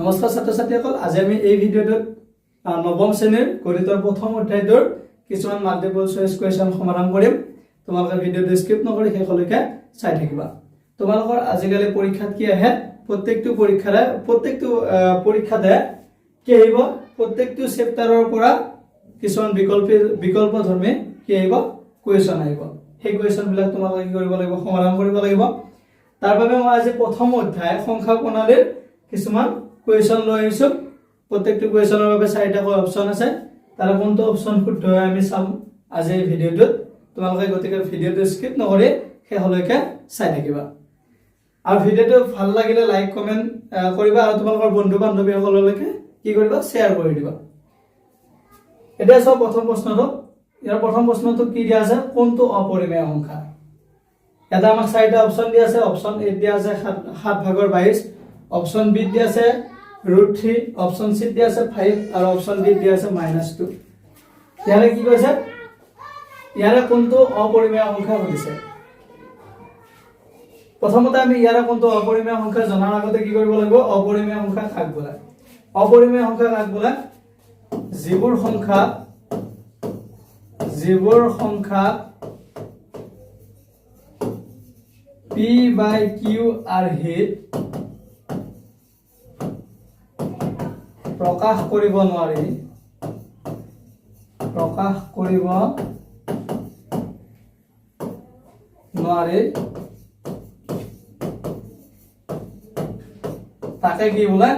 নমস্কাৰ ছাত্ৰ ছাত্ৰীসকল, আজি আমি এই ভিডিঅ'টোত নৱম শ্ৰেণীৰ গণিতৰ প্ৰথম অধ্যায়টোৰ কিছুমান মাল্টিপল চইচ কুৱেশ্যন সমাধান কৰিম। তোমালোকে ভিডিঅ'টো স্কিপ নকৰি শেষলৈকে চাই থাকিবা। তোমালোকৰ আজিকালি পৰীক্ষাত কি আহে, প্ৰত্যেকটো পৰীক্ষাতে কি আহিব, প্ৰত্যেকটো চেপ্টাৰৰ পৰা কিছুমান বিকল্পধৰ্মী কি আহিব, কুৱেশ্যন আহিব। সেই কুৱেশ্যনবিলাক তোমালোকে কি কৰিব লাগিব, সমাধান কৰিব লাগিব। তাৰ বাবে মই আজি প্ৰথম অধ্যায় সংখ্যা প্ৰণালীৰ কিছুমান কুৱেশ্যন লৈ আহিছো। প্ৰত্যেকটো কুৱেশ্যনৰ বাবে 4টা অপশ্যন আছে, তাৰ কোনটো অপশ্যন শুদ্ধ হয় আমি চাম আজি এই ভিডিঅ'টোত। তোমালোকে গতিকে ভিডিঅ'টো স্কিপ নকৰি শেষলৈকে চাই থাকিবা। আৰু ভিডিঅ'টো ভাল লাগিলে লাইক কমেণ্ট কৰিবা আৰু তোমালোকৰ বন্ধু বান্ধৱীসকললৈকে কি কৰিবা, শ্বেয়াৰ কৰি দিবা। এতিয়া চাও প্ৰথম প্ৰশ্নটো। ইয়াৰ প্ৰথম প্ৰশ্নটো কি দিয়া আছে, কোনটো অপৰিমেয় সংখ্যা। এটা আমাক 4টা অপশ্যন দিয়া আছে। অপশ্যন এ দিয়া আছে 7/22, অপশ্যন বি দিয়া আছে √3, অপশ্যন সি দিয়া আছে 5 আৰু অপশ্যন ডি দিয়া আছে -2। ইয়াৰে কি কৈছে, ইয়াৰে কোনটো অপৰিমেয় সংখ্যা সুধিছে। প্ৰথমতে আমি ইয়াৰে কোনটো অপৰিমেয় সংখ্যা জনাৰ আগতে কি কৰিব লাগিব, অপৰিমেয় সংখ্যা কাক বোলে। অপৰিমেয় সংখ্যা কাক বোলে, যিবোৰ সংখ্যা p/q আৰ্হিত প্ৰকাশ কৰিব নোৱাৰি, তাকে কি বোলে,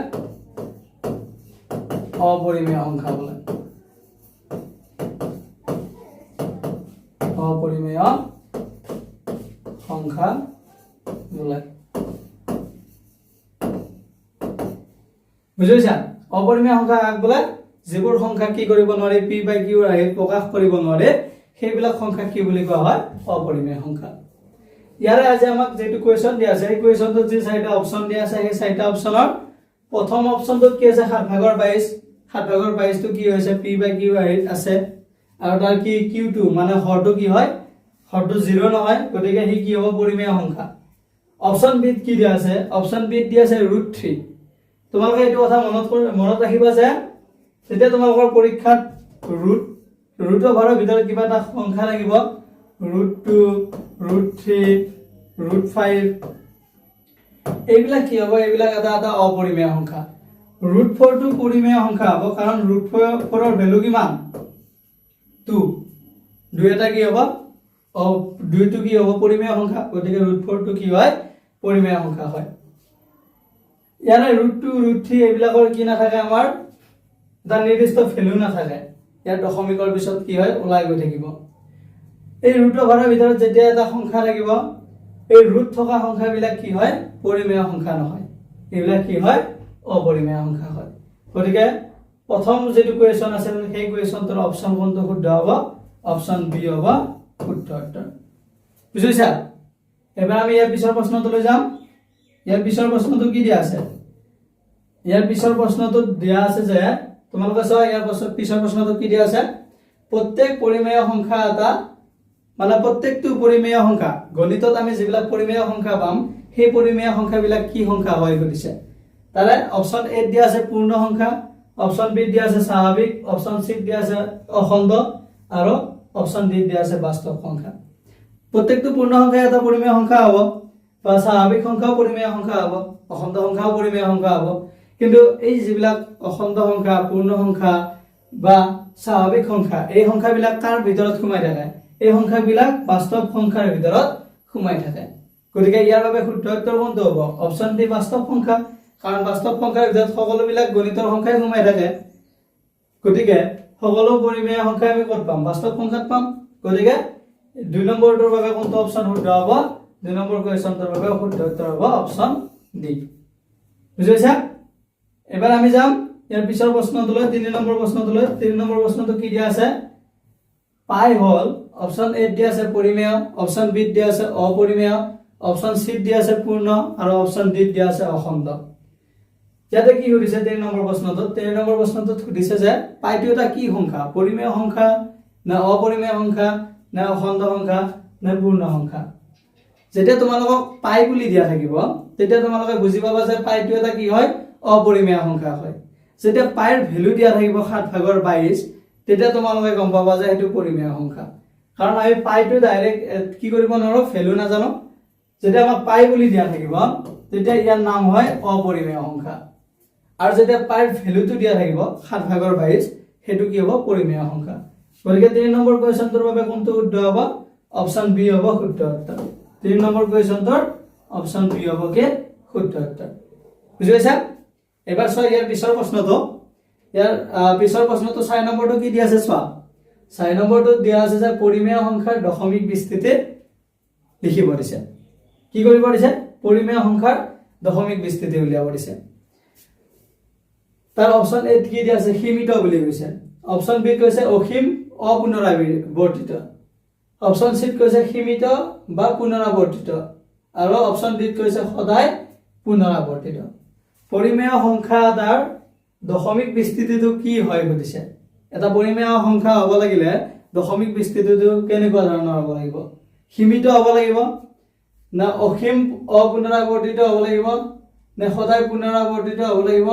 অপৰিমেয় সংখ্যা বোলে। অপৰিমেয় সংখ্যা বোলে। বুজিছা, অপৰিমেয় সংখ্যা কাক বোলে, যিবোৰ সংখ্যা কি কৰিব নোৱাৰি, p/q আৰ্হিত প্ৰকাশ কৰিব নোৱাৰে, সেইবিলাক সংখ্যা কি বুলি কোৱা হয়, অপৰিমেয় সংখ্যা। ইয়াৰে আজি আমাক যেটো কুৱেশ্যন দিয়া আছে, এই কুৱেশ্যনটোত যে 4টা অপশ্যন দিয়া আছে, সেই 4টা অপশ্যনৰ প্ৰথম অপশ্যনটোত কি আছে, 7/22। 7/22 টো কি হৈছে, p/q আৰ্হিত আছে আৰু তাৰ কি q2 মানে হৰটো কি হয়, হৰটো 0 নহয়, গতিকে হি কি হ'ব, পৰিমেয় সংখ্যা। অপশ্যন বিত কি দিয়া আছে, অপশ্যন বিত দিয়া আছে √3। তোমালোকে এইটো কথা মনত ৰাখিবা যে যেতিয়া তোমালোকৰ পৰীক্ষাত ৰুট অভাৰৰ ভিতৰত কিবা এটা সংখ্যা লাগিব, √2, √3, √5, এইবিলাক কি হ'ব, এইবিলাক এটা অপৰিমেয় সংখ্যা। √4 টো পৰিমেয় সংখ্যা হ'ব, কাৰণ √4 ৰ ভ্যালু কিমান, 2। 2 এটা কি হ'ব, 2 টো কি হ'ব, পৰিমেয় সংখ্যা, গতিকে √4 টো কি হয়, পৰিমেয় সংখ্যা হয়। ইয়াৰে √2, √3 এইবিলাকৰ কি নাথাকে, আমাৰ এটা নিৰ্দিষ্ট ভ্যালু নাথাকে। ইয়াৰ দশমিকৰ পিছত কি হয়, ওলাই গৈ থাকিব। এই ৰুট অভাৰৰ ভিতৰত যেতিয়া এটা সংখ্যা লাগিব, এই ৰুট থকা সংখ্যাবিলাক কি হয়, পৰিমেয় সংখ্যা নহয়, এইবিলাক কি হয়, অপৰিমেয় সংখ্যা হয়। গতিকে প্ৰথম যেটো কুৱেশ্যন আছে, সেই কুৱেশ্যনটোৰ অপশ্যন কোনটো শুদ্ধ হ'ব, অপশ্যন বি হ'ব শুদ্ধ উত্তৰ। বুজিছা। এবাৰ আমি ইয়াৰ পিছৰ প্ৰশ্নটোলৈ যাম। ইয়াৰ পিছৰ প্ৰশ্নটো কি দিয়া আছে, ইয়াৰ পিছৰ প্ৰশ্নটোত দিয়া আছে যে, তোমালোকে চোৱা ইয়াৰ পিছৰ প্ৰশ্নটোত কি দিয়া আছে, প্ৰত্যেক পৰিমেয় সংখ্যা এটা মানে প্ৰত্যেকটো পৰিমেয় সংখ্যা, গণিতত আমি যিবিলাক পৰিমেয় সংখ্যা পাম, সেই পৰিমেয় সংখ্যাবিলাক কি সংখ্যা হয় সুধিছে। তাৰে অপশ্যন এ দিয়া আছে পূৰ্ণ সংখ্যা, অপশ্যন বি দিয়া আছে স্বাভাৱিক, অপশ্যন সি দিয়া আছে অখণ্ড আৰু অপশ্যন ডি দিয়া আছে বাস্তৱ সংখ্যা। প্ৰত্যেকটো পূৰ্ণ সংখ্যা এটা পৰিমেয় সংখ্যা হ'ব, বা স্বাভাৱিক সংখ্যাও পৰিমেয় সংখ্যা হ'ব, অখণ্ড সংখ্যাও পৰিমেয় সংখ্যা হ'ব। কিন্তু এই যিবিলাক অখণ্ড সংখ্যা, পূৰ্ণ সংখ্যা বা স্বাভাৱিক সংখ্যা, এই সংখ্যাবিলাক কাৰ ভিতৰত সোমাই থাকে, এই সংখ্যাবিলাক বাস্তৱ সংখ্যাৰ ভিতৰত সোমাই থাকে। গতিকে ইয়াৰ বাবে শুদ্ধ উত্তৰ কোনটো হ'ব, অপশ্যন ডি বাস্তৱ সংখ্যা, কাৰণ বাস্তৱ সংখ্যাৰ ভিতৰত সকলোবিলাক গণিতৰ সংখ্যাই সোমাই থাকে। গতিকে সকলো পৰিমেয় সংখ্যা আমি ক'ত পাম, বাস্তৱ সংখ্যাত পাম। গতিকে 2 নম্বৰটোৰ বাবে কোনটো অপশ্যন শুদ্ধ হ'ব, 2 নম্বৰ কুৱেশ্যনটোৰ বাবে শুদ্ধ উত্তৰ হ'ব অপশ্যন ডি। বুজিছা। এবাৰ আমি যাম ইয়াৰ পিছৰ প্ৰশ্নটোলৈ, 3 নম্বৰ প্ৰশ্নটোলৈ। 3 নম্বৰ প্ৰশ্নটো কি দিয়া আছে, পাই হল, অপশ্যন এ দিয়া আছে পৰিমেয়, অপশ্যন বি দিয়া আছে অপৰিমেয়, অপশ্যন সি দিয়া আছে পূৰ্ণ আৰু অপশ্যন ডি দিয়া আছে অখণ্ড। ইয়াতে কি সুধিছে 3 নম্বৰ প্ৰশ্নটোত, 3 নম্বৰ প্ৰশ্নটোত সুধিছে যে পাইটো এটা কি সংখ্যা, পৰিমেয় সংখ্যা না অপৰিমেয় সংখ্যা না অখণ্ড সংখ্যা না পূৰ্ণ সংখ্যা। যেতিয়া তোমালোকক পাই বুলি দিয়া থাকিব, তেতিয়া তোমালোকে বুজি পাবা যে পাইটো এটা কি হয়, অপৰিমেয় সংখ্যা হয় যেতিয়া পাইৰ ভ্যালু দিয়া থাকিব 7/22 তেতিয়া তোমালোকে গম পাবা যে এটো পৰিমেয় সংখ্যা কাৰণ আমি পাইটো ডাইৰেক্ট কি কৰিব নোৱাৰো ভ্যালু নাজানো যেতিয়া আমাক পাই বুলি দিয়া থাকিব তেতিয়া ইয়াৰ নাম হয় অপৰিমেয় সংখ্যা আৰু যেতিয়া পাইৰ ভ্যালুটো দিয়া থাকিব 7/22 হেতু কি হ'ব পৰিমেয় সংখ্যা গতিকে 3 নম্বৰ কোৱেশ্চনটোৰ বাবে কোনটো শুদ্ধ হ'ব অপচন বি হ'ব শুদ্ধ উত্তৰ 3 নম্বৰ কোৱেশ্চনটোৰ অপচন বি হ'ব কি শুদ্ধ উত্তৰ বুজি পাইছা এবাৰ চোৱা ইয়াৰ পিছৰ প্ৰশ্নটো ইয়াৰ পিছৰ প্ৰশ্নটো 6 নম্বৰটো কি দিয়া আছে চোৱা 6 নম্বৰটো দিয়া আছে যে পৰিমেয় সংখ্যাৰ দশমিক বিস্তৃতিত লিখিব দিছে কি কৰিব দিছে পৰিমেয় সংখ্যাৰ দশমিক বিস্তৃতি উলিয়াব দিছে তাৰ অপচন এ কি দিয়া আছে সীমিত বুলি কৈছে অপচন বি কৈছে অসীম অপুনৰাবৰ্তিত অপচন সি কৈছে সীমিত বা পুনৰাবৰ্তিত আৰু অপচন ডি কৈছে সদায় পুনৰাবৰ্তিত পৰিমেয় সংখ্যা এটাৰ দশমিক বিস্তৃতিটো কি হয় বুজিছে এটা পৰিমেয় সংখ্যা হ'ব লাগিলে দশমিক বিস্তৃতিটো কেনেকুৱা ধৰণৰ হ'ব লাগিব সীমিত হ'ব লাগিব না অসীম অপুনৰাবৰ্তিত হ'ব লাগিব না সদায় পুনৰাবৰ্তিত হ'ব লাগিব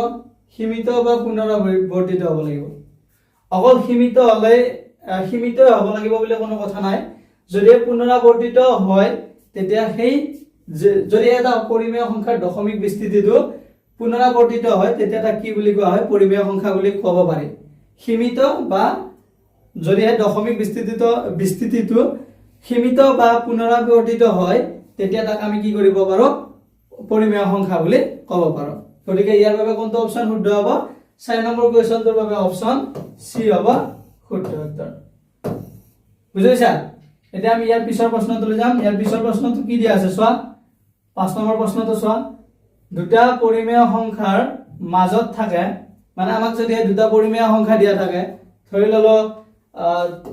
সীমিত বা পুনৰাবৰ্তিত হ'ব লাগিব অকল সীমিত হলে সীমিত হ'ব লাগিব বুলি কোনো কথা নাই যদি পুনৰাবৰ্তিত হয় তেতিয়া সেই যদি এটা পৰিমেয় সংখ্যাৰ দশমিক বিস্তৃতিটো পুনৰাবৰ্তিত হয় তেতিয়া তাক কি বুলি কোৱা হয় পৰিমেয় সংখ্যা বুলি ক'ব পাৰি সীমিত বা যদি দশমিক বিস্তৃতিটো সীমিত বা পুনৰাবৰ্তিত হয় তেতিয়া তাক আমি কি কৰিব পাৰো পৰিমেয় সংখ্যা বুলি ক'ব পাৰো গতিকে ইয়াৰ বাবে কোনটো অপচন শুদ্ধ হ'ব 4 নম্বৰ কোৱেশ্চনটোৰ বাবে অপচন সি হ'ব শুদ্ধ উত্তৰ বুজিছা এতিয়া আমি ইয়াৰ পিছৰ প্ৰশ্নটোলৈ যাম ইয়াৰ পিছৰ প্ৰশ্নটো কি দিয়া আছে চোৱা 5 নম্বৰ প্ৰশ্নটো চোৱা দুটা পৰিমেয় সংখ্যাৰ মাজত থাকে মানে আমাক যদি দুটা পৰিমেয় সংখ্যা দিয়া থাকে ধৰি ললো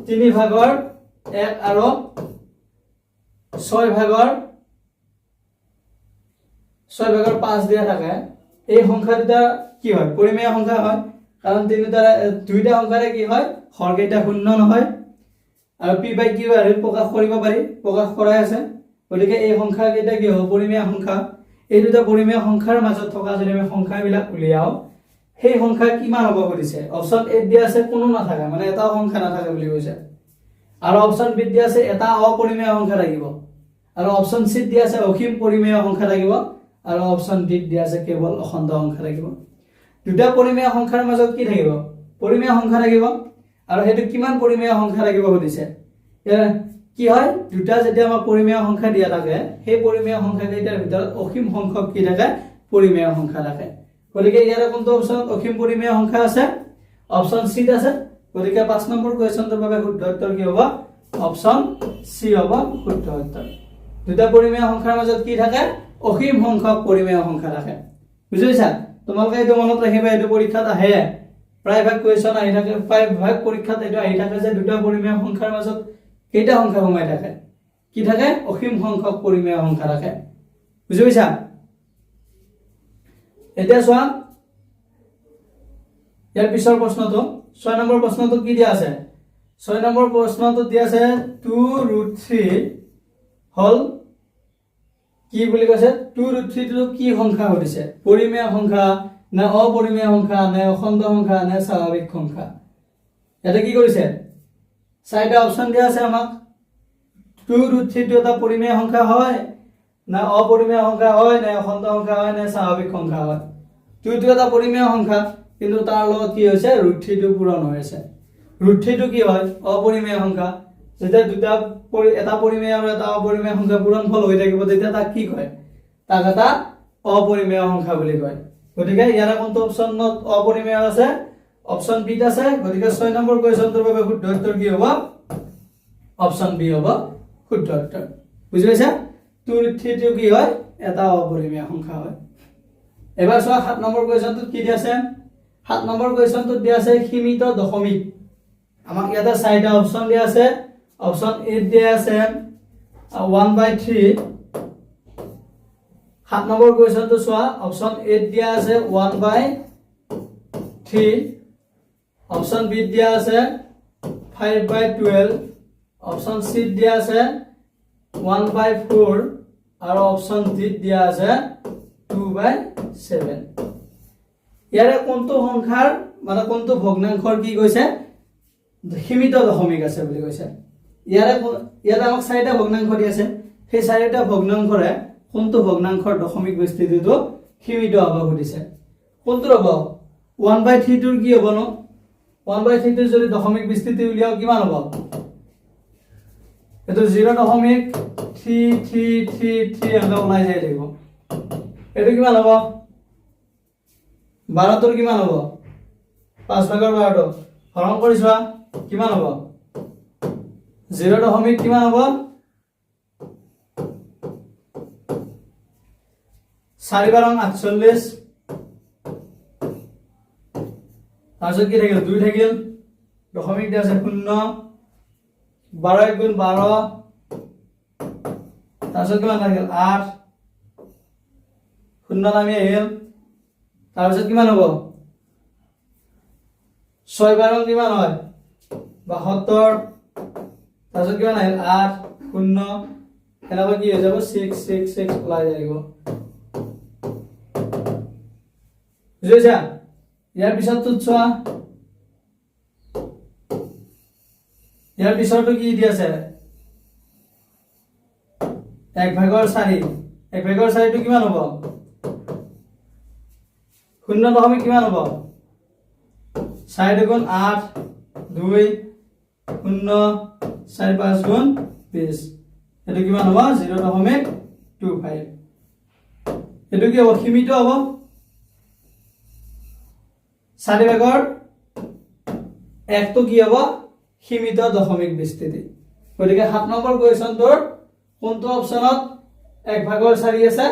3/1 আৰু 6/5 দিয়া থাকে এই সংখ্যা দুটা কি হয় পৰিমেয় সংখ্যা হয় কাৰণ দুইটা সংখ্যাৰে কি হয় হৰকেইটা শূন্য নহয় আৰু p/q আৰু প্ৰকাশ কৰিব পাৰি প্ৰকাশ কৰাই আছে গতিকে এই সংখ্যা কেইটা কি হ'ব পৰিমেয় সংখ্যা এই দুটা পৰিমেয় সংখ্যাৰ মাজত থকা যদি আমি সংখ্যাবিলাক উলিয়াও সেই সংখ্যা কিমান হ'ব কৈছে অপচন এ দিয়া আছে কোনো নাথাকে মানে এটা সংখ্যা নাথাকে বুলি কৈছে আৰু অপচন বি দিয়া আছে এটা অপৰিমেয় সংখ্যা থাকিব আৰু অপচন সি দিয়া আছে অসীম পৰিমেয় সংখ্যা থাকিব আৰু অপচন ডি দিয়া আছে কেৱল অখণ্ড সংখ্যা থাকিব দুটা পৰিমেয় সংখ্যাৰ মাজত কি থাকিব পৰিমেয় সংখ্যা থাকিব আৰু হেতু কিমান পৰিমেয় সংখ্যা থাকিব কৈছে কি হয় দুটা যেতিয়া আমাৰ পৰিমেয় সংখ্যা দিয়া থাকে সেই পৰিমেয় সংখ্যা কেইটাৰ ভিতৰত অসীম সংখ্যক কি থাকে পৰিমেয় সংখ্যা থাকে গতিকে ইয়াৰ কোনটো অপচন অসীম পৰিমেয় সংখ্যা আছে অপচন সি আছে গতিকে 5 নম্বৰ কোৱেশ্চনটোৰ বাবে শুদ্ধ উত্তৰ কি হ'ব অপচন সি হ'ব শুদ্ধ উত্তৰ দুটা পৰিমেয় সংখ্যাৰ মাজত কি থাকে অসীম সংখ্যক পৰিমেয় সংখ্যা থাকে বুজিছা তোমালোকে এইটো মনত ৰাখিবা এইটো পৰীক্ষাত আহে প্ৰায়ভাগ কোৱেশ্চন আহি থাকে প্ৰায়ভাগ পৰীক্ষাত এইটো আহি থাকে যে দুটা পৰিমেয় সংখ্যাৰ মাজত কেইটা সংখ্যা সোমাই থাকে কি থাকে অসীম সংখ্যক পৰিমেয় সংখ্যা থাকে বুজি পাইছা এতিয়া চোৱা ইয়াৰ পিছৰ প্ৰশ্নটো 6 নম্বৰ প্ৰশ্নটো কি দিয়া আছে 6 নম্বৰ প্ৰশ্নটো দিয়া আছে 2√3 হল কি বুলি কৈছে 2√3 টো কি সংখ্যা হৈছে পৰিমেয় সংখ্যা না অপৰিমেয় সংখ্যা না অখণ্ড সংখ্যা না স্বাভাৱিক সংখ্যা এটা কি কৰিছে চাৰিটা অপচন দিয়া আছে আমাক 2√3 টো এটা পৰিমেয় সংখ্যা হয় না অপৰিমেয় সংখ্যা হয় না অখণ্ড সংখ্যা হয় না স্বাভাৱিক সংখ্যা হয় 2 টো এটা পৰিমেয় সংখ্যা কিন্তু তাৰ লগত কি হৈছে √3 টো পূৰণ হৈ আছে √3 টো কি হয় অপৰিমেয় সংখ্যা যেতিয়া দুটা এটা পৰিমেয় আৰু এটা অপৰিমেয় সংখ্যা পূৰণফল হৈ থাকিব তেতিয়া তাক কি কয় তাক এটা অপৰিমেয় সংখ্যা বুলি কয় গতিকে ইয়াৰ কোনটো অপচনত অপৰিমেয় আছে অপচন বি আছে গতিকে 6 নম্বৰ কোৱেশ্চনটোৰ বাবে শুদ্ধ উত্তৰ কি হ'ব অপচন বি হ'ব শুদ্ধ উত্তৰ বুজি পাইছা 2√3 টো কি হয় এটা অপৰিমেয় সংখ্যা হয় এবাৰ চোৱা 7 নম্বৰ কোৱেশ্চনটোত কি দিয়া আছে 7 নম্বৰ কোৱেশ্চনটোত দিয়া আছে সীমিত দশমিক আমাক ইয়াতে চাৰিটা অপচন দিয়া আছে অপচন এ দিয়া আছে 1/3 7 নম্বৰ কোৱেশ্চনটো চোৱা অপচন এ দিয়া আছে 1/3 অপচন বি দিয়া আছে 5/12 অপচন সি দিয়া আছে 1/4 আৰু অপচন ডি দিয়া আছে 2/7 ইয়াৰে কোনটো সংখ্যাৰ মানে কোনটো ভগ্নাংশৰ কি কৈছে সীমিত দশমিক আছে বুলি কৈছে ইয়াত আমাক চাৰিটা ভগ্নাংশ দি আছে সেই চাৰিটা ভগ্নাংশৰে কোনটো ভগ্নাংশৰ দশমিক বিস্তৃতিটো সীমিত হ'ব সুধিছে কোনটো হ'ব 1/3 টোৰ কি হ'ব ন 1/3 টোৰ যদি দশমিক বিস্তৃতি উলিয়াও কিমান হ'ব এটো 0.333 আমরা ওলাই যাই থাকিব এটো কিমান হ'ব 12 তোৰ কিমান হ'ব 5 ভাগৰ 12 হৰণ কৰি চোৱা কিমান হ'ব 0. কিমান হ'ব 4 বাৰ 48 তাৰপিছত কি থাকিল 2 থাকিল দশমিক দিয়া আছে 0 12 গুণ 12 তাৰপিছত কিমান থাকিল 8 শূন্য নামি আহিল তাৰপিছত কিমান হ'ব 6 বাৰ কিমান হয় 72 তাৰপিছত কিমান আহিল 8 শূন্য এনেকৈ কি হৈ যাব 666 ওলাই যাব বুজিছা ইয়াৰ পিছতটো চোৱা ইয়াৰ পিছৰটো কি দি আছে 1/4 1/4 টো কিমান হ'ব 0. কিমান হ'ব 4 গুণ 8 2 0 4 5 গুণ 20 এটো কিমান হ'ব 0.25 এটো কি হ'ব সীমিত হ'ব 4/1 টো কি হ'ব সীমিত দশমিক বিস্তৃতি গতিকে 7 নম্বৰ কোৱেশ্চনটোৰ কোনটো অপচনত 1/4 আছে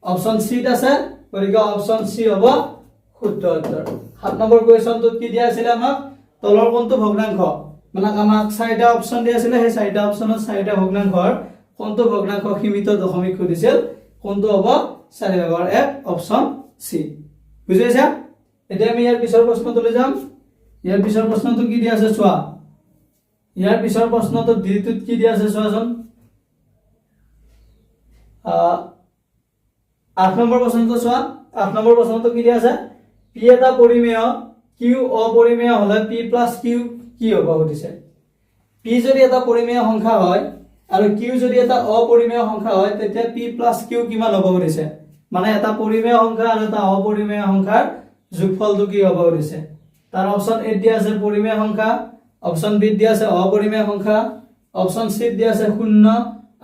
অপচন সি ত আছে গতিকে অপচন সি হ'ব শুদ্ধ উত্তৰ 7 নম্বৰ কোৱেশ্চনটোত কি দিয়া আছিল আমাক তলৰ কোনটো ভগ্নাংশ মানে আমাক 4টা অপচন দিয়া আছিল সেই 4টা অপচনত 4টা ভগ্নাংশৰ কোনটো ভগ্নাংশ সীমিত দশমিক সুধিছিল কোনটো হ'ব 4/1 অপচন সি বুজিছা এতিয়া আমি ইয়াৰ পিছৰ প্ৰশ্নটোলৈ যাম ইয়াৰ পিছৰ প্ৰশ্নটো কি দিয়া আছে চোৱা ইয়াৰ পিছৰ প্ৰশ্নটো ডিটোত কি দিয়া আছে চোৱাচোন 8 নম্বৰ প্ৰশ্নটো চোৱা 8 নম্বৰ প্ৰশ্নটো কি দিয়া আছে p এটা পৰিমেয় q অপৰিমেয় হলে p + q কি হ'ব সুধিছে p যদি এটা পৰিমেয় সংখ্যা হয় আৰু q যদি এটা অপৰিমেয় সংখ্যা হয় তেতিয়া p + q কিমান হ'ব সুধিছে মানে এটা পৰিমেয় সংখ্যা আৰু এটা অপৰিমেয় সংখ্যাৰ যোগফলটো কি হ'ব সুধিছে তাৰ অপচন এ দিয়া আছে পৰিমেয় সংখ্যা অপচন বি দিয়া আছে অপৰিমেয় সংখ্যা অপচন সি দিয়া আছে 0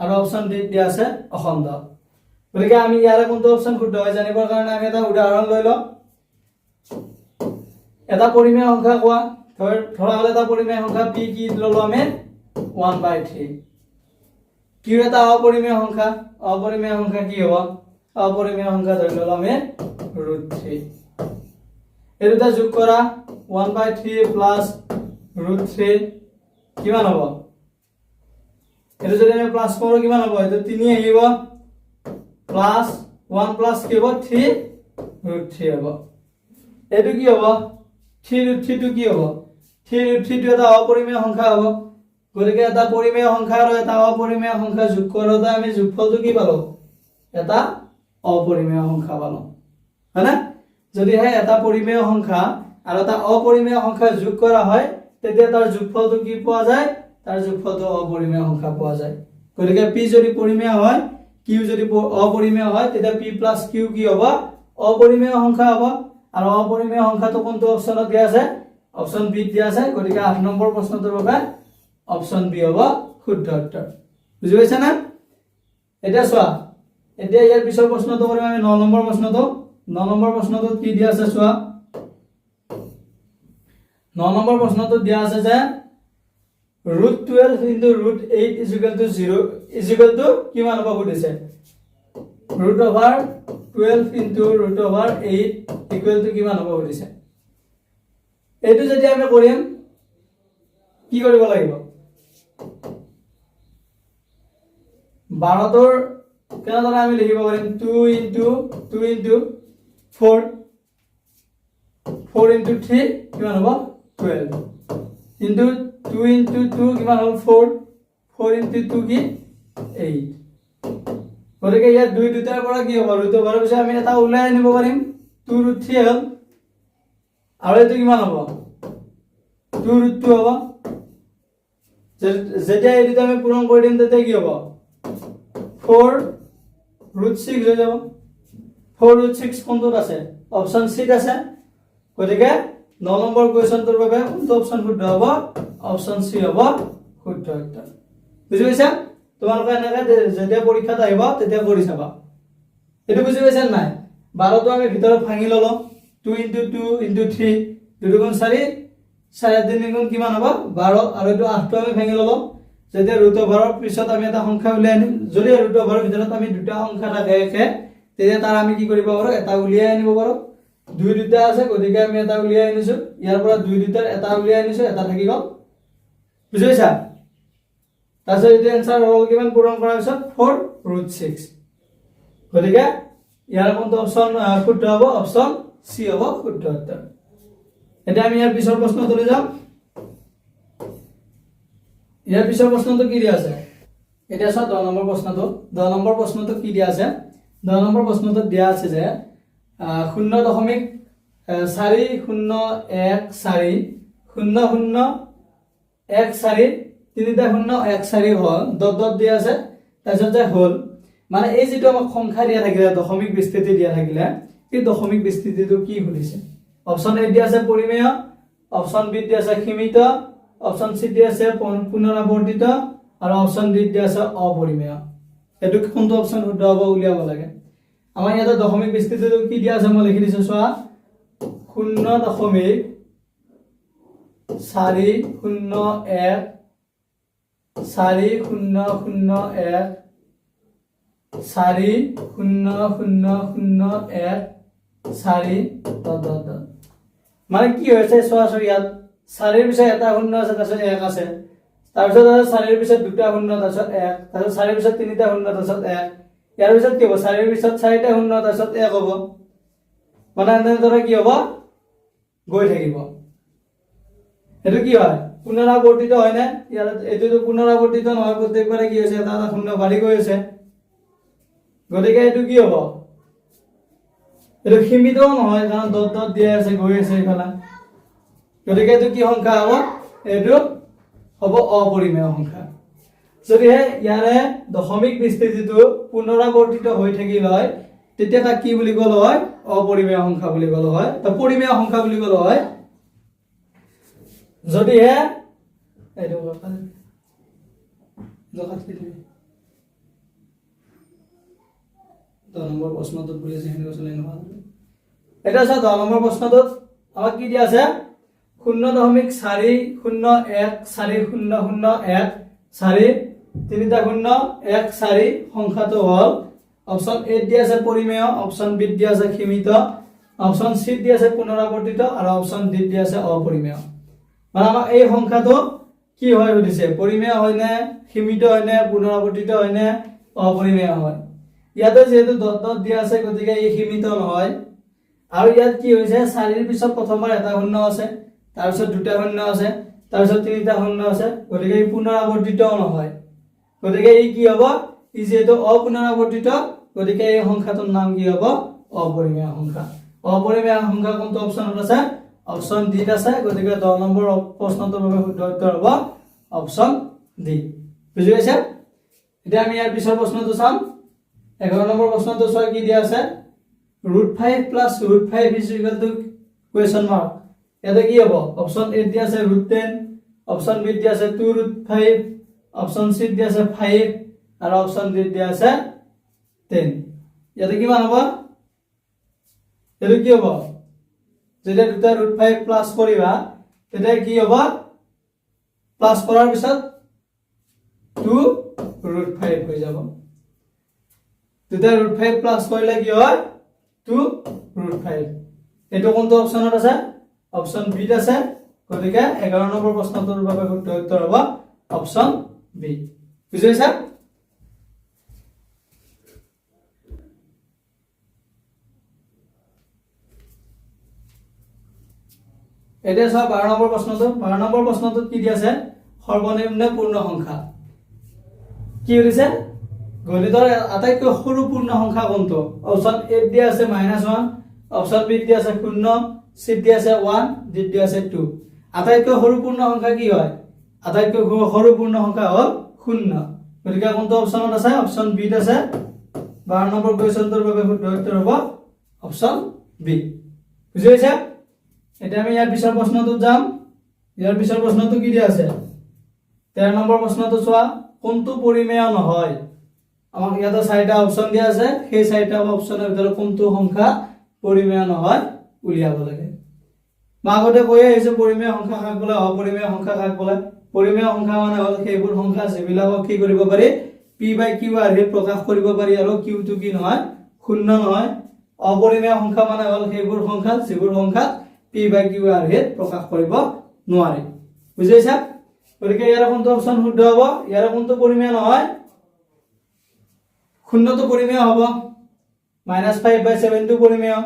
আৰু অপচন ডি দিয়া আছে অখণ্ড গতিকে আমি ইয়াৰে কোনটো অপচন শুদ্ধ হয় জানিবৰ কাৰণে আমি এটা উদাহৰণ লৈ লওঁ এটা পৰিমেয় সংখ্যা কোৱা ধৰা হলে এটা পৰিমেয় সংখ্যা p কি ললো আমি 1/3 q এটা অপৰিমেয় সংখ্যা কি হ'ব অপৰিমেয় সংখ্যা ধৰি ললো আমি √3 এই দুটা যোগ কৰা 1/3 প্লাস √3 কিমান হ'ব এটো যদি আমি প্লাস কৰো কিমান হ'ব এটো 3 আহিব প্লাস 1 প্লাস কি হ'ব 3 √3 হ'ব এটো কি হ'ব 3 √3 টো কি হ'ব 3 √3 টো এটা অপৰিমেয় সংখ্যা হ'ব গতিকে এটা পৰিমেয় সংখ্যা আৰু এটা অপৰিমেয় সংখ্যা যোগ কৰোতে আমি যোগফলটো কি পালো এটা অপৰিমেয় সংখ্যা পালো হয়না যদি এটা পৰিমেয় সংখ্যা আৰু এটা অপৰিমেয় সংখ্যা যোগ কৰা হয় তেতিয়া তাৰ যোগফলটো কি পোৱা যায় তাৰ যোগফলটো অপৰিমেয় সংখ্যা পোৱা যায় গতিকে p যদি পৰিমেয় হয় q যদি অপৰিমেয় হয় তেতিয়া p + q কি হ'ব অপৰিমেয় সংখ্যা হ'ব আৰু অপৰিমেয় সংখ্যাটো কোনটো অপচনত দিয়া আছে অপচন বি দিয়া আছে গতিকে 8 নম্বৰ প্ৰশ্নটোৰ বাবে অপচন বি হ'ব শুদ্ধ উত্তৰ বুজি পাইছা না এটা চোৱা এতিয়া ইয়াৰ পিছৰ প্ৰশ্নটো কৰিম আমি 9 নম্বৰ প্ৰশ্নটো 9 নম্বৰ প্ৰশ্নটো কি দিয়া আছে চোৱা 9 নম্বৰ প্ৰশ্নটো দিয়া আছে যে √12 * √8 = 0 = কিমান হ'ব সুধিছে √12 * √8 = কিমান হ'ব সুধিছে এটো যদি আমি কৰিম কি কৰিব লাগিব 12 তোৰ কেনেদৰে আমি লিখিব পাৰিম 2 * 4 4 * 3 কিমান হ'ব 12 into 2 into 2 কিমান হ'ল 4 4 into 2 কি 8 গতিকে ইয়াত 2 দুটাৰ পৰা কি হ'ব ৰুট অভাৰৰ পিছত আমি এটা উলাই আনিব পাৰিম 2 √3 হ'ল আৰু এইটো কিমান হ'ব 2√2 হ'ব যেতিয়া এই দুটা আমি পূৰণ কৰি দিম তেতিয়া কি হ'ব 4√6 হৈ যাব 4√6 কোনটোত আছে অপচন চিত আছে গতিকে 9 নম্বৰ কোৱেশ্চনটোৰ বাবে কোনটো অপচন শুদ্ধ হ'ব অপচন সি হ'ব শুদ্ধ উত্তৰ বুজি পাইছা তোমালোকে এনেকৈ যেতিয়া পৰীক্ষাত আহিব তেতিয়া কৰি চাবা এটো বুজি পাইছা নাই 12 টো আমি ভিতৰত ভাঙি ললো 2 * 2 * 3 2 * 4 4 3 কিমান হ'ব 12 আৰু এটো 8 টো আমি ভাঙি ললো যেতিয়া ৰুট ওভাৰৰ পিছত আমি এটা সংখ্যা উলিয়াই আনিম যদি ৰুট ওভাৰৰ ভিতৰত আমি দুটা সংখ্যা থাকে একে তেতিয়া তাৰ আমি কি কৰিব পাৰো এটা উলিয়াই আনিব পাৰো 2 দুটা আছে গতিকে আমি এটা উলিয়াই আনিছো ইয়াৰ পৰা 2 দুটাৰ এটা উলিয়াই আনিছো এটা থাকি গল বুজি পাইছা তাৰপিছত এই এনসাৰ হ'ল কিমান পূৰণ কৰাৰ পিছত 4√6 গতিকে ইয়াৰ কোনটো অপচন শুদ্ধ হ'ব অপচন সি হ'ব শুদ্ধ উত্তৰ এটা আমি ইয়াৰ পিছৰ প্ৰশ্নটোলৈ যাম ইয়াৰ পিছৰ প্ৰশ্নটো কি দিয়া আছে এটা আছে 10 নম্বৰ প্ৰশ্নটো 10 নম্বৰ প্ৰশ্নটো কি দিয়া আছে 10 নম্বৰ প্ৰশ্নটো দিয়া আছে যে 0.4014 তিনিটা 014 হল ডট ডট দিয়া আছে তাৰপিছত যে হল মানে এই যেটো আমাক সংখ্যা দিয়া থাকিলে দশমিক বিস্তৃতি দিয়া থাকিলে এই দশমিক বিস্তৃতিটো কি হলিছে অপচন এ দিয়া আছে পরিমেয় অপচন বি দিয়া আছে সীমিত অপচন সি দিয়া আছে পুনৰাবৰ্তিত আৰু অপচন ডি দিয়া আছে অপৰিমেয় এটো কোনটো অপচন শুদ্ধ হ'ব উলিয়াব লাগে আমাৰ ইয়াতে দশমিক বিস্তৃতিটো কি দিয়া আছে মই লিখি দিছো চোৱা 0.401 4001 মানে কি হৈছে চোৱা ইয়াত 4 এৰ পিছত এটা শূন্য আছে তাৰপিছত 1 আছে তাৰপিছত 4 এৰ পিছত দুটা শূন্য তাৰপিছত 1 তাৰপিছত 4 এৰ পিছত তিনিটা শূন্য তাৰপিছত 1 ইয়াৰ পিছত কি হ'ব 4 এৰ পিছত 4টা শূন্য তাৰপিছত 1 হ'ব মানে এনেদৰে কি হ'ব গৈ থাকিব এটো কি হয় পুনৰাবৰ্তিত হয় না ইয়াত এটো পুনৰাবৰ্তিত নহয় প্ৰত্যেকবাৰে কি হৈছে এটা শূন্য বাঢ়ি গৈ আছে গতিকে এটো কি হ'ব এটো সীমিত নহয় কাৰণ ডট ডট দিয়া আছে গৈ আছে এফালে গতিকে এটো কি সংখ্যা হ'ব এটো হ'ব অপৰিমেয় সংখ্যা যদি ইয়াৰে দশমিক বিস্তৃতিটো পুনৰাবৰ্তিত হৈ থাকিল হয় তেতিয়া তা কি বুলি কল হয় অপৰিমেয় সংখ্যা বুলি কল হয় তা পৰিমেয় সংখ্যা বুলি কল হয় যদি এটো নম্বৰ প্ৰশ্নটোত বুলিছে হেনে কৈছিল নহয় এটা আছে 10 নম্বৰ প্ৰশ্নটোত আমাক কি দিয়া আছে 0.40140014 তিনিটা 014 সংখ্যাটো হল অপচন এ দিয়া আছে পরিমেয় অপচন বি দিয়া আছে সীমিত অপচন সি দিয়া আছে পুনৰাবৰ্তিত আৰু অপচন ডি দিয়া আছে অপৰিমেয় মানে আমাক এই সংখ্যাটো কি হয় হলিছে পৰিমেয় হয় না সীমিত হয় না পুনৰাবৰ্তিত হয় না অপৰিমেয় হয় ইয়াতে যেহেতু ডট ডট দিয়া আছে গতিকে এই সীমিত নহয় আৰু ইয়াত কি হৈছে 4 এৰ পিছত প্ৰথমবাৰ এটা শূন্য আছে তাৰ পিছত দুটা শূন্য আছে তাৰ পিছত তিনিটা শূন্য আছে গতিকে এই পুনৰাবৰ্তিত নহয় গতিকে এই কি হ'ব ই যেহেতু অপুনৰাবৰ্তিত গতিকে এই সংখ্যাটোৰ নাম কি হ'ব অপৰিমেয় সংখ্যা অপৰিমেয় সংখ্যা কোনটো অপচনত আছে অপচন ডি আছে গতিকে 10 নম্বৰ প্ৰশ্নটোৰ বাবে শুদ্ধ উত্তৰ হ'ব অপচন ডি বুজি পাইছা এতিয়া আমি ইয়াৰ পিছৰ প্ৰশ্নটো চাম 11 নম্বৰ প্ৰশ্নটো ছয় কি দিয়া আছে √5 + √5 question mark এটা কি হ'ব অপচন এ দিয়া আছে √10 অপচন বি দিয়া আছে 2√5 অপচন সি দিয়া আছে 5 আৰু অপচন ডি দিয়া আছে 10 ইয়াতে কিমান হ'ব এটো কি হ'ব যেতিয়া দুটা √5 প্লাস কৰিবা তেতিয়া কি হ'ব প্লাস কৰাৰ পিছত 2√5 হৈ যাব দুটা √5 প্লাস কৰিলে কি হয় 2√5 এটো কোনটো অপচনত আছে অপচন বি আছে গতিকে 11 নম্বৰ প্ৰশ্নটোৰ বাবে শুদ্ধ উত্তৰ হ'ব অপচন বি বুজি পাইছা এটা সব 12 নম্বৰ প্ৰশ্নটো 12 নম্বৰ প্ৰশ্নটোত কি দি আছে সৰ্বনিম্ন পূৰ্ণ সংখ্যা কি হৈছে গণিতৰ আটাইতকৈ সৰু পূৰ্ণ সংখ্যা কোনটো অপচন এ দিয়া আছে -1 অপচন বি দিয়া আছে 0 চিত দিয়া আছে 1 ডিত দিয়া আছে 2 আটাইতকৈ সৰু পূৰ্ণ সংখ্যা কি হয় আটাইতকৈ সৰু পূৰ্ণ সংখ্যা হ'ল 0 গতিকে কোনটো অপচনত আছে অপচন বি ত আছে 12 নম্বৰ কোৱেশ্চনটোৰ বাবে শুদ্ধ উত্তৰ হ'ব অপচন বি বুজি পাইছা এতিয়া আমি ইয়াৰ পিছৰ প্ৰশ্নটোত যাম ইয়াৰ পিছৰ প্ৰশ্নটো কি দিয়া আছে 13 নম্বৰ প্ৰশ্নটো চোৱা কোনটো পৰিমেয় নহয় আমাক ইয়াতে চাৰিটা অপচন দিয়া আছে সেই চাৰিটা অপচনৰ ভিতৰত কোনটো সংখ্যা পৰিমেয় নহয় উলিয়াব লাগে আগতে কৈ আহিছে পৰিমেয় সংখ্যা কাক বোলে অপৰিমেয় সংখ্যা কাক বোলে পৰিমেয় সংখ্যা মানে হ'ল সেইবোৰ সংখ্যা যিবিলাকক কি কৰিব পাৰি p বাই q আৰ্হিত প্ৰকাশ কৰিব পাৰি আৰু q টো কি নহয় শূন্য নহয় অপৰিমেয় সংখ্যা মানে হ'ল সেইবোৰ সংখ্যা যিবোৰ সংখ্যা p বাই q আৰ্হিত প্ৰকাশ কৰিব নোৱাৰি বুজিছা গতিকে ইয়াৰ কোনটো অপচন শুদ্ধ হ'ব ইয়াৰ কোনটো পৰিমেয় নহয় শূন্যটো পৰিমেয় হ'ব -5 বাই 7 টো পৰিমেয়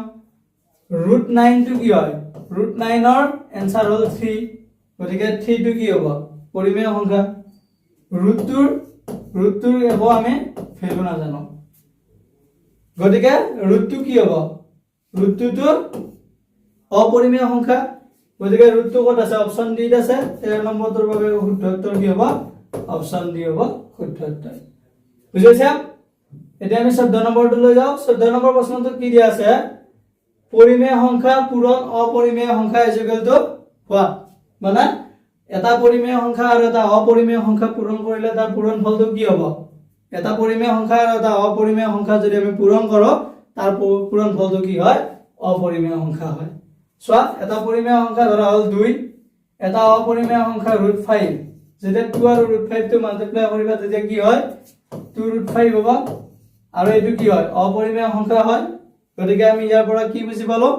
√9 টো কি হয় √9 ৰ এনসাৰ হ'ল 3 গতিকে 3 টো কি হ'ব পৰিমেয় সংখ্যা √2 হ'ব আমি ভ্যালু নাজানো গতিকে √2 কি হ'ব √2 টো অপৰিমেয় সংখ্যা গতিকে √2 ক'ত আছে অপচন ডি ত আছে 13 নম্বৰটোৰ বাবে শুদ্ধ উত্তৰ কি হ'ব অপচন ডি হ'ব শুদ্ধ উত্তৰ বুজিছা এতিয়া আমি 14 নম্বৰটো লৈ যাও 14 নম্বৰ প্ৰশ্নটো কি দিয়া আছে পৰিমেয় সংখ্যা পূৰণ অপৰিমেয় সংখ্যা ইকুৱেল টু হোৱাট মানে এটা পৰিমেয় সংখ্যা আৰু এটা অপৰিমেয় সংখ্যা পূৰণ কৰিলে তাৰ পূৰণফলটো কি হ'ব এটা পৰিমেয় সংখ্যা আৰু এটা অপৰিমেয় সংখ্যা যদি আমি পূৰণ কৰো তাৰ পূৰণফলটো কি হয় অপৰিমেয় সংখ্যা হয় চোৱা এটা পৰিমেয় সংখ্যা ধৰা হ'ল 2 এটা অপৰিমেয় সংখ্যা √5 যেতিয়া 2 আৰু √5 টো মাল্টিপ্লাই কৰিবা তেতিয়া কি হয় 2√5 হ'ব আৰু এটো কি হয় অপৰিমেয় সংখ্যা হয় গতিকে আমি ইয়াৰ পৰা কি বুজি পালো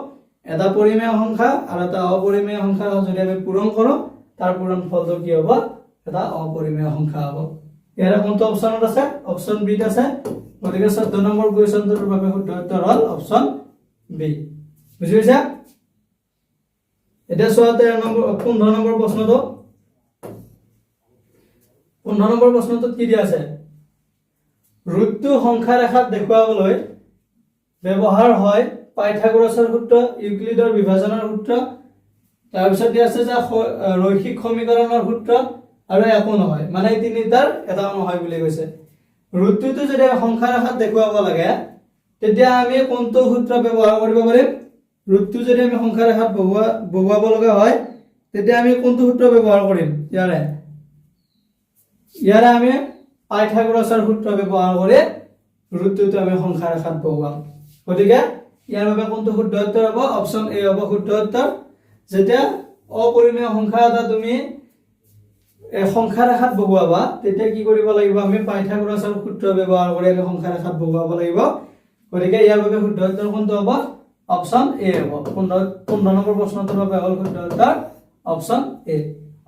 এটা পৰিমেয় সংখ্যা আৰু এটা অপৰিমেয় সংখ্যা যদি আমি পূৰণ কৰো তাৰ পূৰণফলটো কি হ'ব এটা অপৰিমেয় সংখ্যা হ'ব ইয়াৰ কোনটো অপচনত আছে অপচন বি ত আছে গতিকে 14 নম্বৰ কোৱেশ্চনটোৰ বাবে শুদ্ধ উত্তৰ হ'ল অপচন বি বুজি পাইছা এটা চোৱা 15 নম্বৰ প্ৰশ্নটো 15 নম্বৰ প্ৰশ্নটোত কি দিয়া আছে ৰুটটো সংখ্যা ৰেখাত দেখুৱাবলৈ ব্যৱহাৰ হয় পাইথাগোৰাছৰ সূত্ৰ ইউক্লিডৰ বিভাজনৰ সূত্ৰ তাৰ পিছত দিয়া আছে যে ৰৈখিক সমীকৰণৰ সূত্ৰ আৰু একো নহয় মানে এই তিনিটাৰ এটাও নহয় বুলি কৈছে ৰুটটো যদি সংখ্যা ৰেখাত দেখুৱাব লাগে তেতিয়া আমি কোনটো সূত্ৰ ব্যৱহাৰ কৰিব পাৰিম ৰুটটো যদি আমি সংখ্যা ৰেখাত বহুৱাব লগা হয় তেতিয়া আমি কোনটো সূত্ৰ ব্যৱহাৰ কৰিম ইয়াৰে আমি পাইথাগোৰাছৰ সূত্ৰ ব্যৱহাৰ কৰি ৰুটটো আমি সংখ্যা ৰেখাত বহুৱাম গতিকে ইয়াৰ বাবে কোনটো শুদ্ধ উত্তৰ হ'ব অপচন এ হ'ব শুদ্ধ উত্তৰ যেতিয়া অপৰিমেয় সংখ্যা এটা তুমি সংখ্যা ৰেখাত বহুৱাবা তেতিয়া কি কৰিব লাগিব আমি পাইথাগোৰাছৰ সূত্ৰ ব্যৱহাৰ কৰি আমি সংখ্যা ৰেখাত বহুৱাব লাগিব গতিকে ইয়াৰ বাবে শুদ্ধ উত্তৰ কোনটো হ'ব অপচন এ হ'ব 15 নম্বৰ প্ৰশ্নটোৰ বাবে হ'ল শুদ্ধ উত্তৰ অপচন এ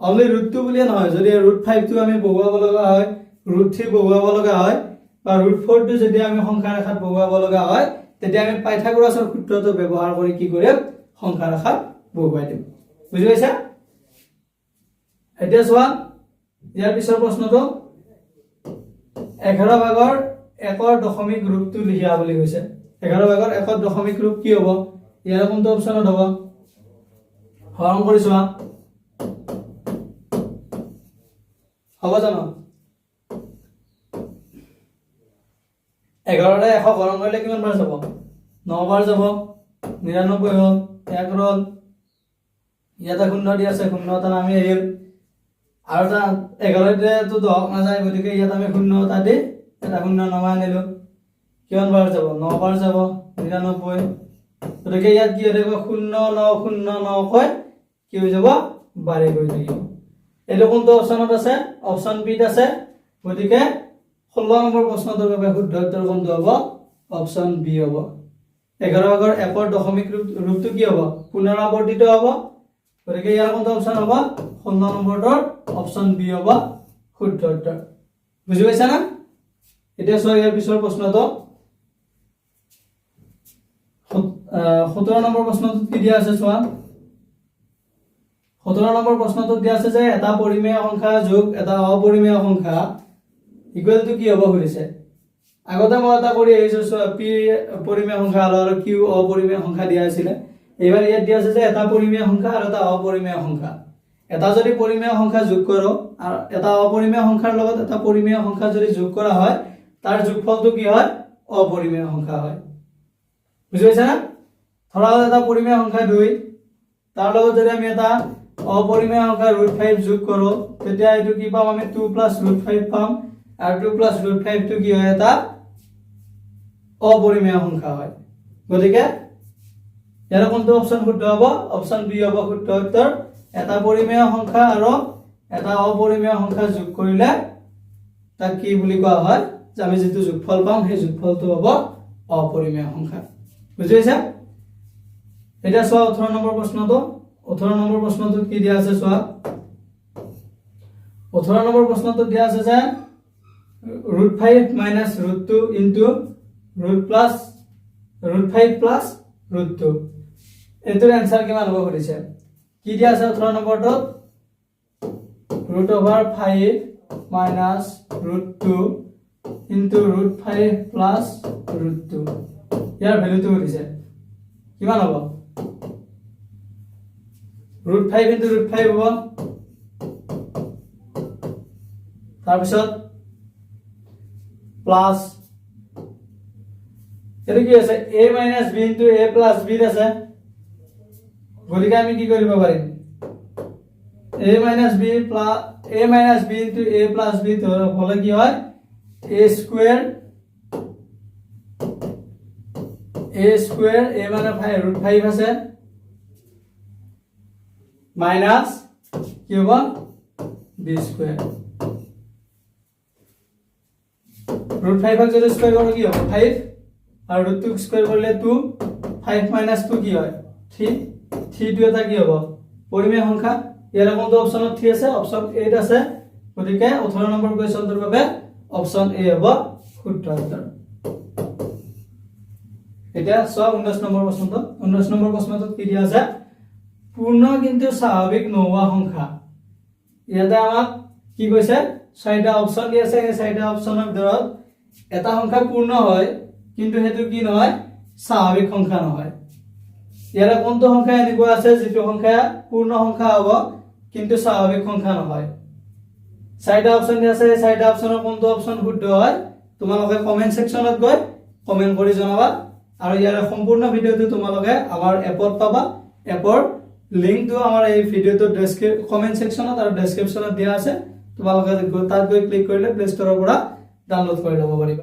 অনলি √2 বুলিয়ে নহয় যদি √5 টো আমি বহুৱাব লগা হয় √3 বহুৱাব লগা হয় বা √4 টো যদি আমি সংখ্যা ৰেখাত বহুৱাব লগা হয় তেতিয়া আমি পাইথাগোৰাছৰ সূত্ৰটো ব্যৱহাৰ কৰি কি কৰিম সংখ্যা ৰেখাত বহুৱাই দিম বুজি পাইছা এতিয়া চোৱা ইয়াৰ পিছৰ প্ৰশ্নটো 11 ভাগৰ 1 দশমিক ৰূপটো লিখা বুলি কৈছে 11 ভাগৰ 1 দশমিক ৰূপ কি হ'ব ইয়াৰ কোনটো অপচনত হ'ব হৰণ কৰি চোৱা হ'ব জানো 11 ৰে 100 হৰণ কৰিলে কিমান বাৰ যাব 9 বাৰ যাব 99 হ'ল 1 ৰল ইয়াতে শূন্য দি আছে শূন্য এটা নামি আহিল আৰু এটা 11 তে তো 10 নাযায় গতিকে ইয়াত আমি শূন্য এটা দি এটা শূন্য নমাই আনিলো কিমান বাৰ যাব 9 বাৰ যাব 99 গতিকে ইয়াত কি হ'ব 0909 কয় কি হৈ যাব বাৰে গৈ থাকিব এটো কোনটো অপচনত আছে অপচন বি ত আছে গতিকে 16 নম্বৰ প্ৰশ্নটোৰ বাবে শুদ্ধ উত্তৰ কোনটো হ'ব অপচন বি হ'ব 11 ভাগৰ 1 দশমিক ৰূপটো কি হ'ব পুনৰাবৰ্তিত হ'ব গতিকে ইয়াৰ কোনটো অপচন হ'ব 16 নম্বৰটোৰ অপচন বি হ'ব শুদ্ধ উত্তৰ বুজি পাইছা না এতিয়া চোৱা ইয়াৰ পিছৰ প্ৰশ্নটো 17 নম্বৰ প্ৰশ্নটোত কি দিয়া আছে চোৱা 17 নম্বৰ প্ৰশ্নটোত দিয়া আছে যে এটা পৰিমেয় সংখ্যা যোগ এটা অপৰিমেয় সংখ্যা ইকুৱেল টু কি হ'ব খুজিছে আগতে মই এটা কৰি আহিছো পি পৰিমেয় সংখ্যা আৰু কিউ অপৰিমেয় সংখ্যা দিয়া আছিল এইবাৰ ইয়াত দিয়া আছে যে এটা পৰিমেয় সংখ্যা আৰু এটা অপৰিমেয় সংখ্যা এটা যদি পৰিমেয় সংখ্যা যোগ কৰো আৰু এটা অপৰিমেয় সংখ্যাৰ লগত এটা পৰিমেয় সংখ্যা যদি যোগ কৰা হয় তাৰ যোগফলটো কি হয় অপৰিমেয় সংখ্যা হয় বুজি পাইছা না ধৰা এটা পৰিমেয় সংখ্যা 2 তাৰ লগত যদি আমি এটা অপৰিমেয় সংখ্যা √5 যোগ কৰো তেতিয়া এটো কি পাম আমি 2 +√5 পাম আৰু 2 +√5 টো কি হয় এটা অপৰিমেয় সংখ্যা হয় গতিকে ইয়াৰ কোনটো অপচন শুদ্ধ হ'ব অপচন বি হ'ব শুদ্ধ উত্তৰ এটা পৰিমেয় সংখ্যা আৰু এটা অপৰিমেয় সংখ্যা যোগ কৰিলে তাক কি বুলি কোৱা হয় যে আমি যেটো যোগফল পাম সেই যোগফলটো হ'ব অপৰিমেয় সংখ্যা বুজি পাইছা এটা চোৱা 18 নম্বৰ প্ৰশ্নটো 18 নম্বৰ প্ৰশ্নটো কি দিয়া আছে চোৱা 18 নম্বৰ প্ৰশ্নটো দিয়া আছে যে √5 - √2 * √5 + √2 এটোৰ आंसर কিমান হ'ব কৰিছে কি দিয়া আছে 18 নম্বৰটো √5 - √2 * √5 + √2 ইয়াৰ ভ্যালুটো কৰিছে কিমান হ'ব √5 * √5 হ'ব তাৰ পিছত প্লাস এটো কি আছে a - b * a + b আছে গতিকে আমি কি কৰিব পাৰিম a - b * a + b তো হলে কি হয় a স্কয়ার a মানে √5 আছে মাইনাস কি হবে b স্কয়ার √5 ভাগ যদি স্কয়ার করলে কি হবে 5 আর √2 স্কয়ার করলে 2 5 - 2 কি হয় 3 3 টো এটা কি হবে পরিমেয় সংখ্যা ইয়াৰ কোনটো অপচনত 3 আছে অপচন 8 আছে গতিকে 18 নম্বৰ কোৱেশ্চনটোৰ বাবে অপচন এ হ'ব শুদ্ধ উত্তৰ এটা সব 19 নম্বৰ প্ৰশ্নটো 19 নম্বৰ প্ৰশ্নটোত কি দিয়া আছে পূৰ্ণ কিন্তু স্বাভাৱিক নোহোৱা সংখ্যা ইয়াতে আমাক কি কৈছে চাৰিটা অপচন দি আছে এই চাৰিটা অপচনৰ ভিতৰত এটা সংখ্যা পূৰ্ণ হয় কিন্তু হেতু কি নহয় স্বাভাৱিক সংখ্যা নহয় ইয়াৰ কোনটো সংখ্যা এনেকুৱা আছে যেটো সংখ্যা পূৰ্ণ সংখ্যা হ'ব কিন্তু স্বাভাৱিক সংখ্যা নহয় চাৰিটা অপচন দি আছে এই চাৰিটা অপচনৰ কোনটো অপচন শুদ্ধ হয় তোমালোকে কমেন্ট সেকশনত গৈ কমেন্ট কৰি জনাবা আৰু ইয়াৰ সম্পূৰ্ণ ভিডিওটো তোমালোকে আমাৰ এপত পাবা এপৰ লিংকটো আমাৰ এই ভিডিওটো কমেন্ট সেকশনত আৰু ডেসক্ৰিপচনত দিয়া আছে তোমালোকে তাত গৈ ক্লিক কৰিলে প্লে ষ্টৰৰ পৰা ডাউনলোড কৰি ল'ব পাৰিবা